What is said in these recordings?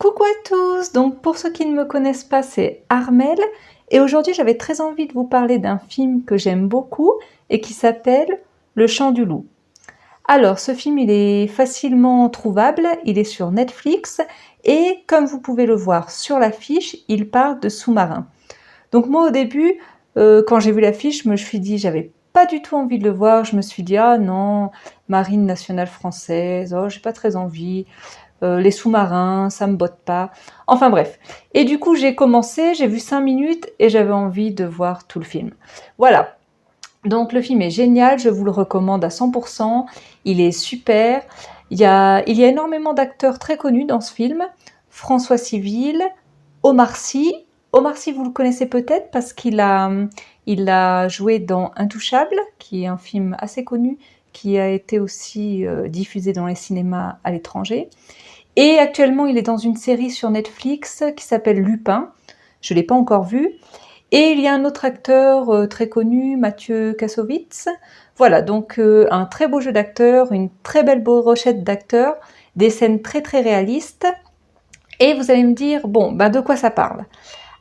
Coucou à tous! Donc pour ceux qui ne me connaissent pas, c'est Armelle et aujourd'hui j'avais très envie de vous parler d'un film que j'aime beaucoup et qui s'appelle Le Chant du Loup. Alors ce film il est facilement trouvable, il est sur Netflix et comme vous pouvez le voir sur l'affiche, il parle de sous-marins. Donc moi au début, quand j'ai vu l'affiche, je me suis dit j'avais pas du tout envie de le voir, je me suis dit ah non, Marine nationale française, oh j'ai pas très envie. Les sous-marins, ça me botte pas. Enfin bref. Et du coup, j'ai commencé, j'ai vu 5 minutes et j'avais envie de voir tout le film. Voilà. Donc le film est génial, je vous le recommande à 100%. Il est super. Il y a énormément d'acteurs très connus dans ce film. François Civil, Omar Sy. Omar Sy, vous le connaissez peut-être parce il a joué dans Intouchable, qui est un film assez connu, qui a été aussi diffusé dans les cinémas à l'étranger. Et actuellement, il est dans une série sur Netflix qui s'appelle Lupin. Je ne l'ai pas encore vue. Et il y a un autre acteur très connu, Mathieu Kassovitz. Voilà, donc un très beau jeu d'acteurs, une très belle brochette d'acteurs, des scènes très très réalistes. Et vous allez me dire, bon, de quoi ça parle?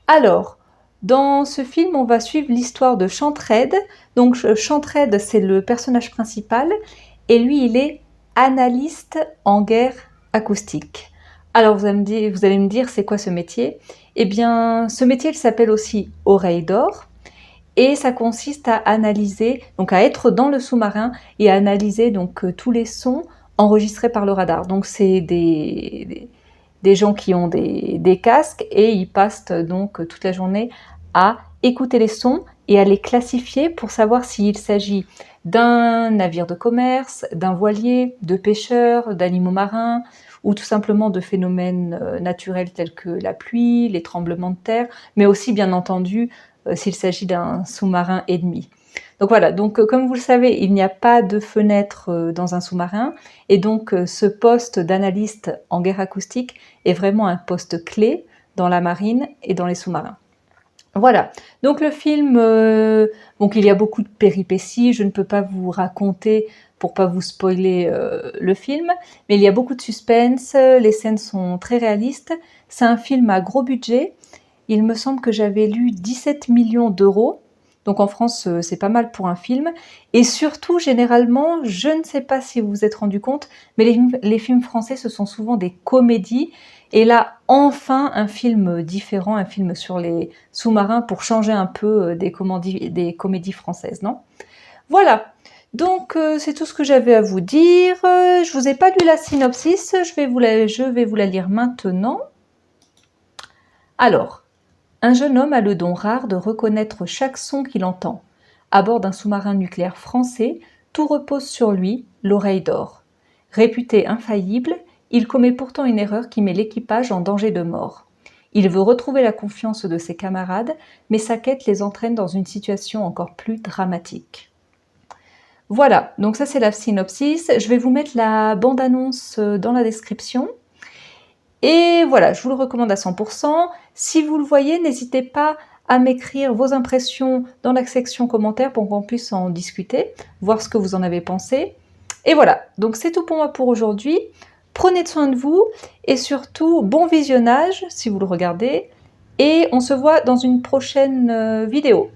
Alors, dans ce film, on va suivre l'histoire de Chantred. Donc Chantred, c'est le personnage principal. Et lui, il est analyste en guerre acoustique. Alors vous allez me dire, c'est quoi ce métier? Eh bien, ce métier, il s'appelle aussi oreille d'or. Et ça consiste à analyser, donc à être dans le sous-marin et à analyser donc tous les sons enregistrés par le radar. Donc c'est des gens qui ont des casques et ils passent donc toute la journée à écouter les sons et à les classifier pour savoir s'il s'agit d'un navire de commerce, d'un voilier, de pêcheurs, d'animaux marins ou tout simplement de phénomènes naturels tels que la pluie, les tremblements de terre, mais aussi bien entendu s'il s'agit d'un sous-marin ennemi. Donc voilà, donc comme vous le savez, il n'y a pas de fenêtre dans un sous-marin et donc ce poste d'analyste en guerre acoustique est vraiment un poste clé dans la marine et dans les sous-marins. Voilà, donc le film, donc il y a beaucoup de péripéties, je ne peux pas vous raconter pour pas vous spoiler le film, mais il y a beaucoup de suspense, les scènes sont très réalistes, c'est un film à gros budget, il me semble que j'avais lu 17 millions d'euros, donc en France c'est pas mal pour un film, et surtout généralement, je ne sais pas si vous vous êtes rendu compte, mais les films français ce sont souvent des comédies, et là, enfin, un film différent, un film sur les sous-marins pour changer un peu des comédies françaises, non? Voilà, donc c'est tout ce que j'avais à vous dire. Je vous ai pas lu la synopsis, je vais vous la lire maintenant. Alors, un jeune homme a le don rare de reconnaître chaque son qu'il entend. À bord d'un sous-marin nucléaire français, tout repose sur lui, l'oreille d'or. Réputé infaillible, il commet pourtant une erreur qui met l'équipage en danger de mort. Il veut retrouver la confiance de ses camarades, mais sa quête les entraîne dans une situation encore plus dramatique. Voilà, donc ça c'est la synopsis. Je vais vous mettre la bande-annonce dans la description. Et voilà, je vous le recommande à 100%. Si vous le voyez, n'hésitez pas à m'écrire vos impressions dans la section commentaires pour qu'on puisse en discuter, voir ce que vous en avez pensé. Et voilà, donc c'est tout pour moi pour aujourd'hui. Prenez soin de vous et surtout bon visionnage si vous le regardez. Et on se voit dans une prochaine vidéo.